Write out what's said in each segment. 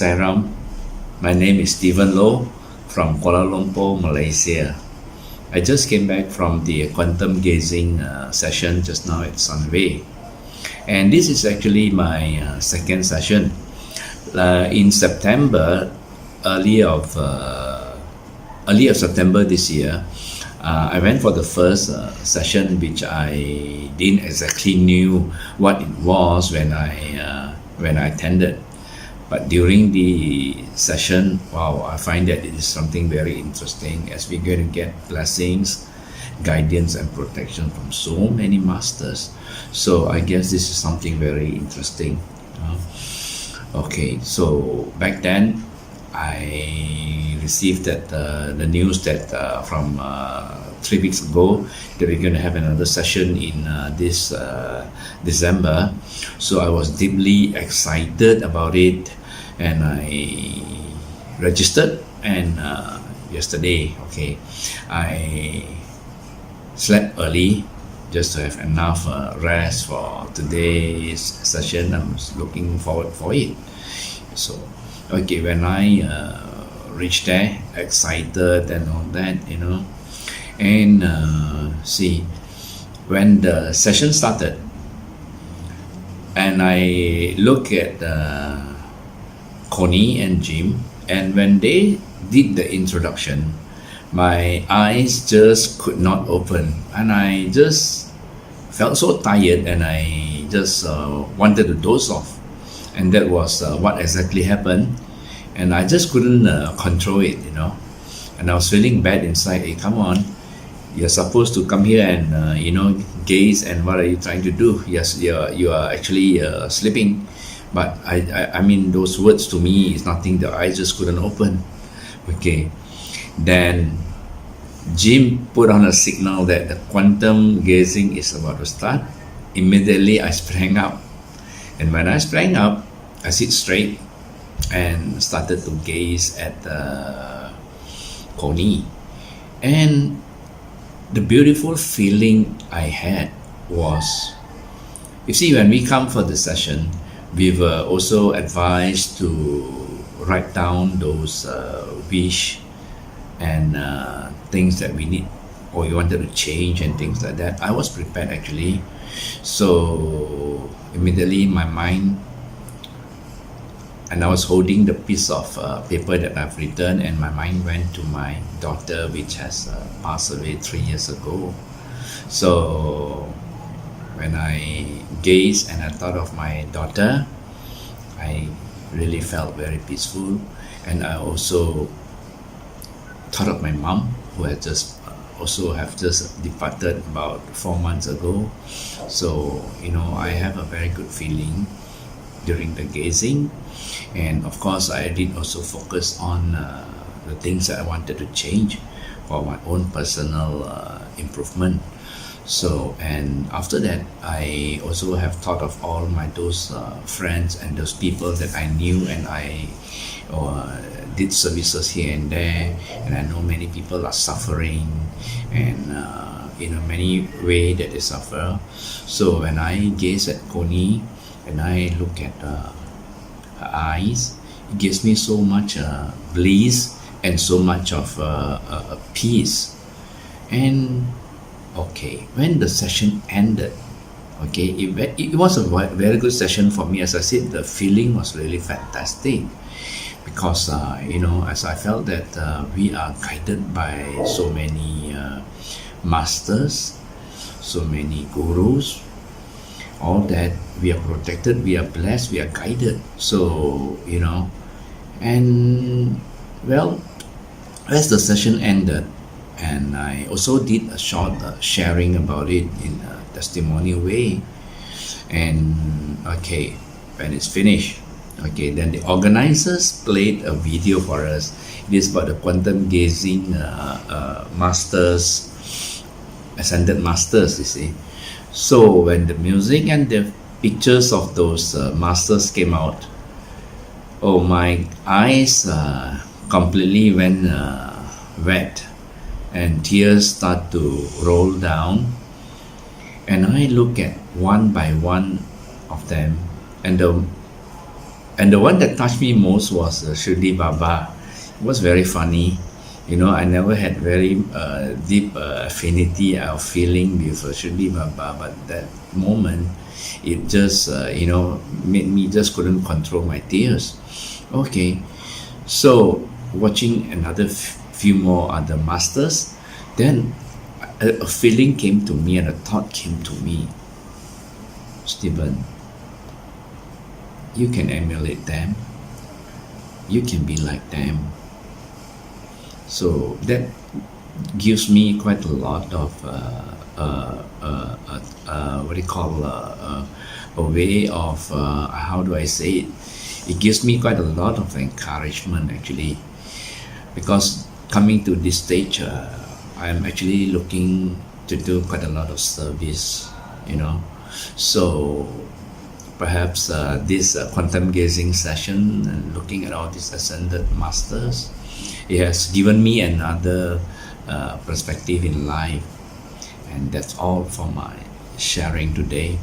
Saram. My name is Stephen Low from Kuala Lumpur, Malaysia. I just came back from the quantum gazing session just now at Sunway. And this is actually my second session. In September, early of September this year, I went for the first session, which I didn't exactly knew what it was when I attended. But during the session, wow, I find that it is something very interesting, as we're going to get blessings, guidance and protection from so many masters. So I guess this is something very interesting. Okay, so back then I received that the news that from 3 weeks ago that we're going to have another session in this December. So I was deeply excited about it, and I registered. And yesterday, okay, I slept early just to have enough rest for today's session. I'm looking forward for it. So okay, when I reached there, excited and all that, and see, when the session started, and I look at Connie and Jim, and when they did the introduction, my eyes just could not open, and I just felt so tired, and I just wanted to doze off. And that was what exactly happened, and I just couldn't control it, and I was feeling bad inside. Hey, come on, you're supposed to come here and gaze, and what are you trying to do? Yes, you are actually sleeping. But I mean, those words to me is nothing. The eyes just couldn't open. Okay, then Jim put on a signal that the quantum gazing is about to start. Immediately I sprang up. And when I sprang up, I sit straight and started to gaze at Connie. And the beautiful feeling I had was, you see, when we come for the session, we were also advised to write down those wish and things that we need or we wanted to change and things like that. I was prepared actually. So immediately my mind, and I was holding the piece of paper that I've written, and my mind went to my daughter, which has passed away 3 years ago. So when I gazed and I thought of my daughter, I really felt very peaceful. And I also thought of my mom, who had just departed about 4 months ago. So I have a very good feeling during the gazing. And of course I did also focus on the things that I wanted to change for my own personal improvement. So, and after that, I also have thought of all those friends and those people that I knew, and I did services here and there, and I know many people are suffering, and in a many way that they suffer. So when I gaze at Connie and I look at her eyes, it gives me so much bliss and so much of peace. And okay, when the session ended, okay, it was a very good session for me. As I said, the feeling was really fantastic, because as I felt that we are guided by so many masters, so many gurus, all that. We are protected, we are blessed, we are guided. So and well, as the session ended, and I also did a short sharing about it in a testimonial way. And okay, when it's finished, okay, then the organizers played a video for us. It is about the quantum gazing masters, ascended masters, you see. So when the music and the pictures of those masters came out, oh, my eyes completely went wet, and tears start to roll down. And I look at one by one of them, and And the one that touched me most was Shirdi Baba. It was very funny. I never had very deep affinity or feeling with Shirdi Baba, but that moment, it just, made me just couldn't control my tears. Okay, so watching another few more other masters, then a feeling came to me and a thought came to me. Stephen, you can emulate them. You can be like them. So that gives me quite a lot of a way of how do I say it? It gives me quite a lot of encouragement actually, because coming to this stage, I'm actually looking to do quite a lot of service, So perhaps this quantum gazing session and looking at all these ascended masters, it has given me another perspective in life. And that's all for my sharing today.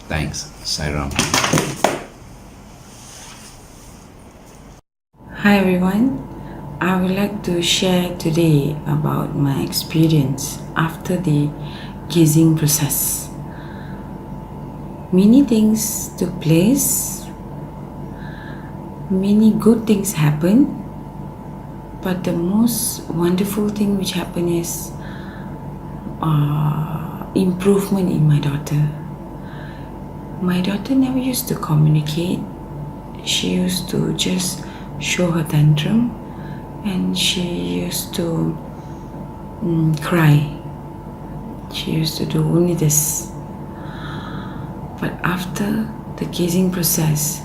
Thanks, Sairam. Hi everyone, I would like to share today about my experience after the gazing process. Many things took place, many good things happened, but the most wonderful thing which happened is improvement in my daughter. My daughter never used to communicate. She used to just show her tantrum, and she used to cry. She used to do only this. But after the gazing process,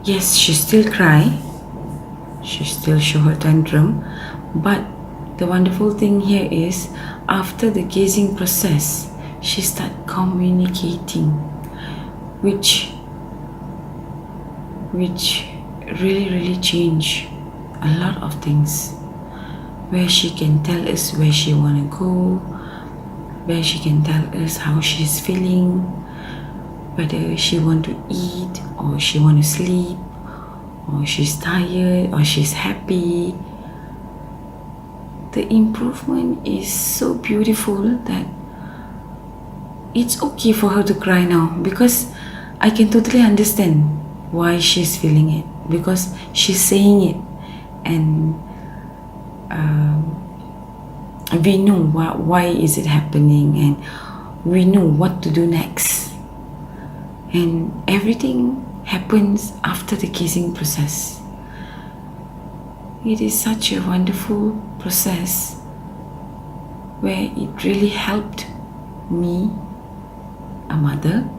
yes, she still cry, she still show her tantrum, but the wonderful thing here is after the gazing process, she start communicating, which really change a lot of things, where she can tell us where she want to go, where she can tell us how she's feeling, whether she want to eat or she want to sleep, or she's tired or she's happy. The improvement is so beautiful that it's okay for her to cry now, because I can totally understand why she's feeling it, because she's saying it, and we know why is it happening, and we know what to do next, and everything happens after the gazing process. It is such a wonderful process where it really helped me, a mother,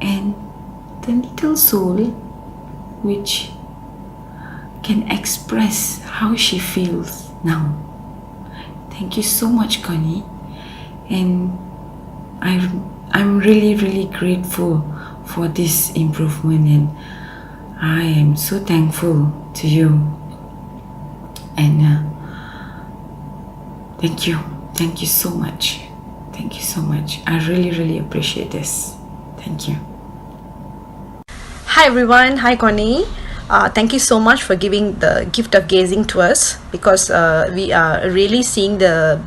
and the little soul which can express how she feels now. Thank you so much, Connie, and I'm really grateful for this improvement, and I am so thankful to you, and thank you so much. I really appreciate this. Thank you. Hi everyone, hi Connie. Thank you so much for giving the gift of gazing to us, because we are really seeing the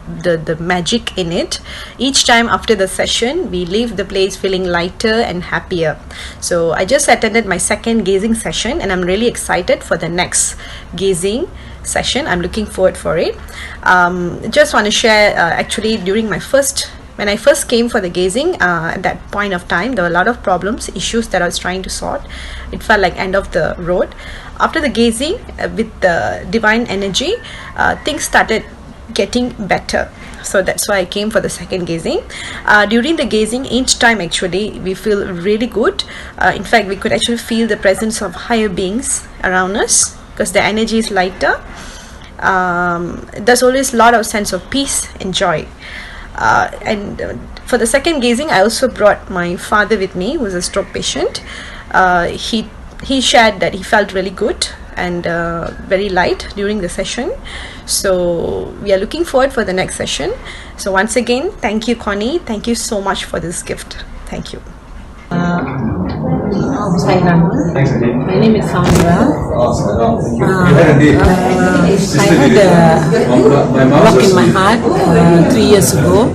magic in it. Each time after the session, we leave the place feeling lighter and happier. So I just attended my second gazing session, and I'm really excited for the next gazing session. I'm looking forward for it. Just want to share, actually during when I first came for the gazing, at that point of time, there were a lot of problems, issues that I was trying to sort. It felt like end of the road. After the gazing, with the divine energy, things started getting better. So that's why I came for the second gazing. During the gazing, each time actually, we feel really good. In fact, we could actually feel the presence of higher beings around us, because the energy is lighter. There's always a lot of sense of peace and joy. And for the second gazing, I also brought my father with me, who was a stroke patient. He shared that he felt really good and very light during the session. So we are looking forward for the next session. So once again, thank you, Connie. Thank you so much for this gift. Thank you. My name is Sandra. I had a block in my heart 3 years ago.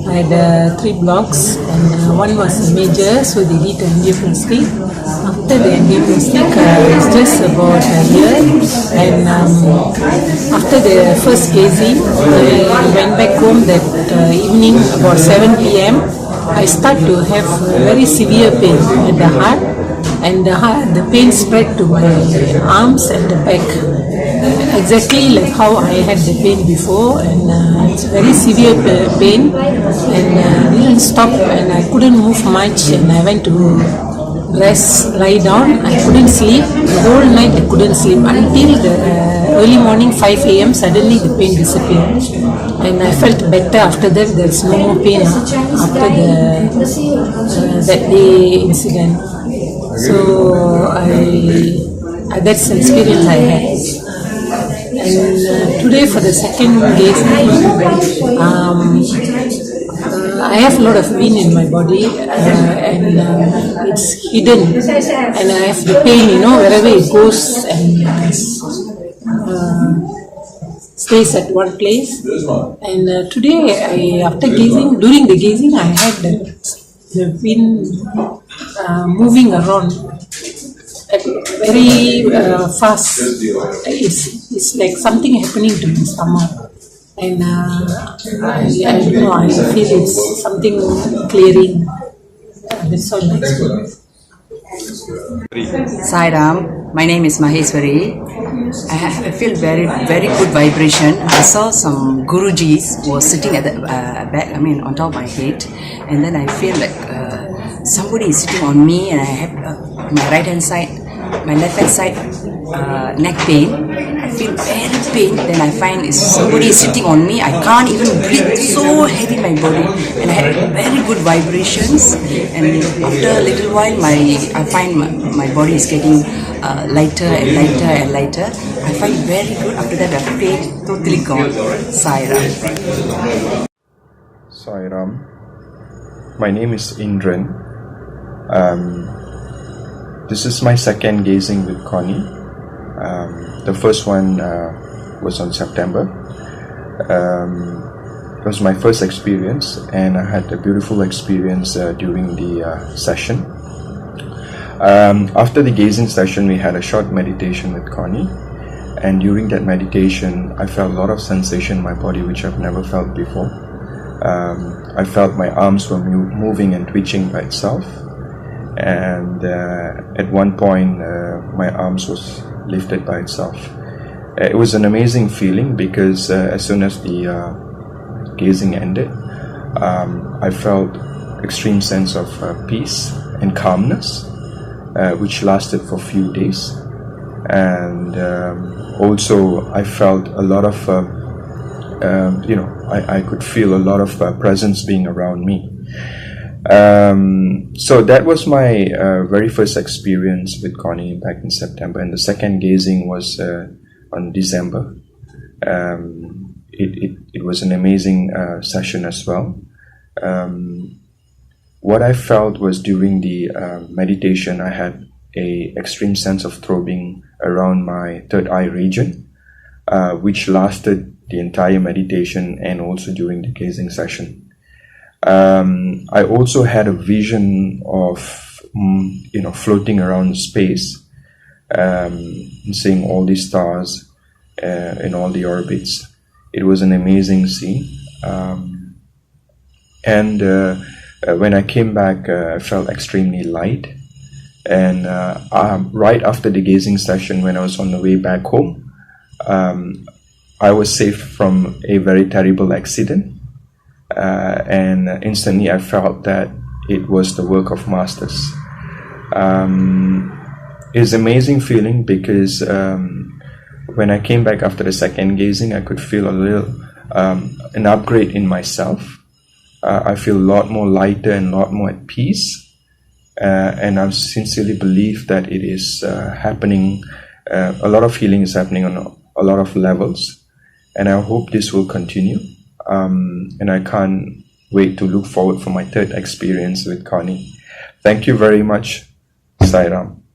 I had 3 blocks, and one was major, so they did angioplasty. After the angioplasty, it's just about a year, and after the first gazing, I went back home that evening about 7 p.m. I start to have very severe pain at the heart, and the pain spread to my arms and the back, exactly like how I had the pain before, and it's very severe pain, and didn't stop, and I couldn't move much, and I went to rest, lie down. I couldn't sleep the whole night. I couldn't sleep until the early morning 5 a.m. Suddenly the pain disappeared, and I felt better. After that, there's no more pain after that day incident. So that's the experience I had. And today for the second gazing, I have a lot of pain in my body, and it's hidden, and I have the pain, wherever it goes, and stays at one place. And today, after gazing, during the gazing, I had the pain moving around very fast. It's like something happening to my stomach, and I don't know, I feel it's something clearing. That's all my experience. Sairam, my name is Maheshwari. I feel very good vibration. I saw some Gurujis who were sitting at the on top of my head, and then I feel like somebody is sitting on me, and I have my right hand side, my left hand side neck pain. I feel very pain. Then I find somebody is sitting on me. I can't even breathe. So heavy my body, and I had very good vibrations. And after a little while, I find my body is getting lighter and lighter and lighter. I find very good. After that, the pain totally gone. Sairam. Sairam. My name is Indran. This is my second gazing with Connie. The first one was on September. It was my first experience, and I had a beautiful experience during the session. After the gazing session, we had a short meditation with Connie, and during that meditation, I felt a lot of sensation in my body which I've never felt before. I felt my arms were moving and twitching by itself, and at one point my arms was lifted by itself. It was an amazing feeling because as soon as the gazing ended, I felt extreme sense of peace and calmness, which lasted for a few days, and also I felt a lot of I could feel a lot of presence being around me. So that was my very first experience with Connie back in September, and the second gazing was on December. It was an amazing session as well. What I felt was during the meditation, I had a extreme sense of throbbing around my third eye region, which lasted the entire meditation and also during the gazing session. I also had a vision of floating around space, and seeing all these stars in all the orbits. It was an amazing scene, and when I came back, I felt extremely light. And right after the gazing session, when I was on the way back home, I was saved from a very terrible accident. And instantly I felt that it was the work of masters. It's an amazing feeling because when I came back after the second gazing, I could feel a little an upgrade in myself. I feel a lot more lighter and a lot more at peace, and I sincerely believe that it is happening. A lot of healing is happening on a lot of levels, and I hope this will continue. And I can't wait to look forward for my third experience with Connie. Thank you very much. Sai Ram.